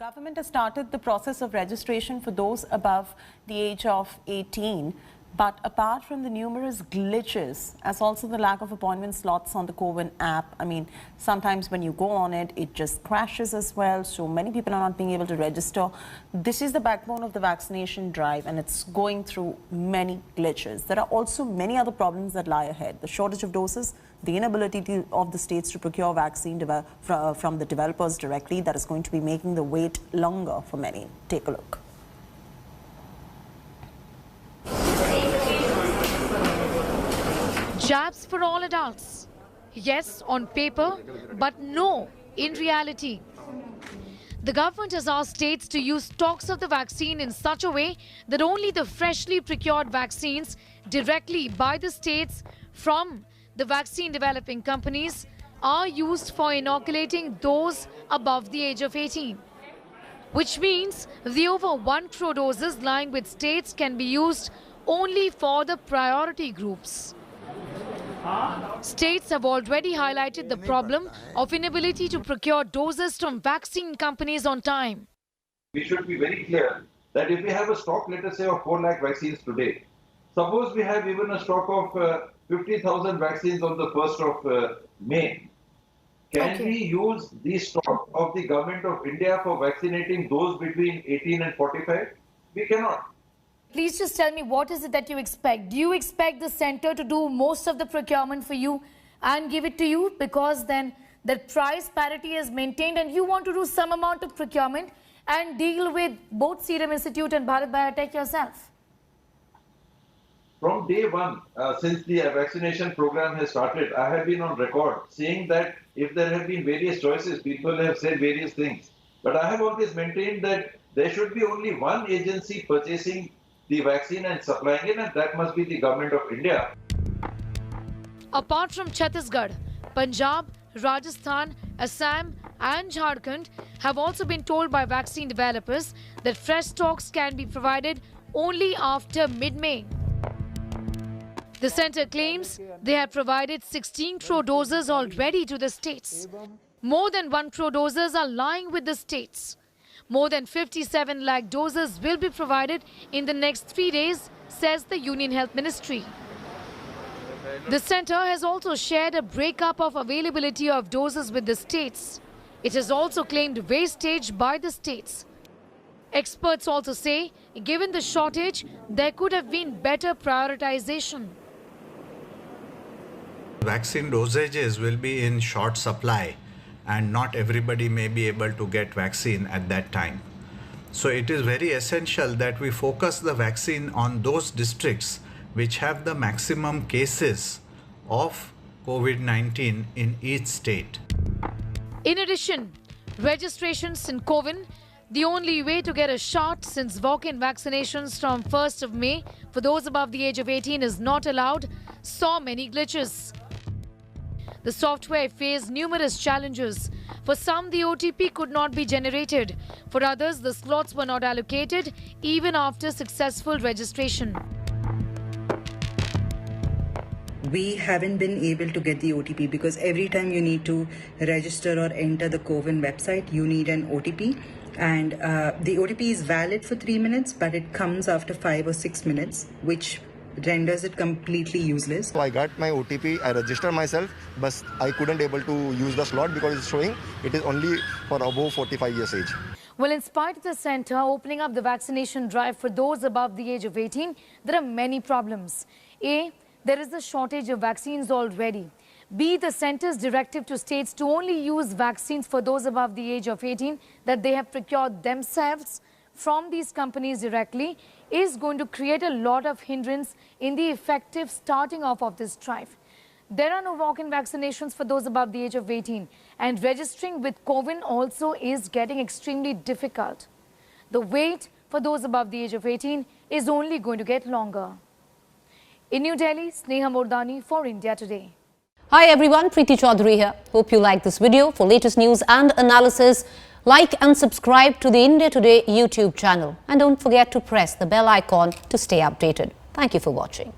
Government has started the process of registration for those above the age of 18. But apart from the numerous glitches, as also the lack of appointment slots on the CoWIN app, I mean, sometimes when you go on it, it just crashes as well. So many people are not being able to register. This is the backbone of the vaccination drive, and it's going through many glitches. There are also many other problems that lie ahead. The shortage of doses, the inability of the states to procure vaccine from the developers directly, that is going to be making the wait longer for many. Take a look. Jabs for all adults. Yes, on paper, but no, in reality. The government has asked states to use stocks of the vaccine in such a way that only the freshly procured vaccines directly by the states from the vaccine developing companies are used for inoculating those above the age of 18. Which means the over 1 crore doses lying with states can be used only for the priority groups. States have already highlighted the problem of inability to procure doses from vaccine companies on time. We should be very clear that if we have a stock, let us say, of 4 lakh vaccines today, suppose we have even a stock of 50,000 vaccines on the 1st of May. Can we use the stock of the government of India for vaccinating those between 18 and 45? We cannot. Please just tell me, what is it that you expect? Do you expect the center to do most of the procurement for you and give it to you, because then the price parity is maintained and you want to do some amount of procurement and deal with both Serum Institute and Bharat Biotech yourself? From day one, since the vaccination program has started, I have been on record saying that if there have been various choices, people have said various things. But I have always maintained that there should be only one agency purchasing the vaccine and supplying it, and that must be the government of India. Apart from Chhattisgarh, Punjab, Rajasthan, Assam and Jharkhand have also been told by vaccine developers that fresh stocks can be provided only after mid-May. The centre claims they have provided 16 crore doses already to the states. More than 1 crore doses are lying with the states. More than 57 lakh doses will be provided in the next 3 days, says the Union Health Ministry. The centre has also shared a breakup of availability of doses with the states. It has also claimed wastage by the states. Experts also say, given the shortage, there could have been better prioritization. Vaccine dosages will be in short supply, and not everybody may be able to get vaccine at that time. So it is very essential that we focus the vaccine on those districts which have the maximum cases of COVID-19 in each state. In addition, registrations in CoWIN, the only way to get a shot since walk-in vaccinations from 1st of May for those above the age of 18 is not allowed, saw many glitches. The software faced numerous challenges. For some, the OTP could not be generated. For others, the slots were not allocated even after successful registration. We haven't been able to get the OTP because every time you need to register or enter the CoWIN website, you need an OTP. And the OTP is valid for 3 minutes, but it comes after 5 or 6 minutes, which renders it completely useless. So I got my OTP, I registered myself, but I couldn't able to use the slot because it's showing it is only for above 45 years age. Well, in spite of the centre opening up the vaccination drive for those above the age of 18, there are many problems. A, there is a shortage of vaccines already. B, the centre's directive to states to only use vaccines for those above the age of 18 that they have procured themselves from these companies directly is going to create a lot of hindrance in the effective starting off of this drive. There are no walk-in vaccinations for those above the age of 18, and registering with CoWIN also is getting extremely difficult. The wait for those above the age of 18 is only going to get longer. In New Delhi, Sneha Mordani for India Today. Hi everyone, Preeti Chaudhary here. Hope you like this video. For latest news and analysis, like and subscribe to the India Today YouTube channel. And don't forget to press the bell icon to stay updated. Thank you for watching.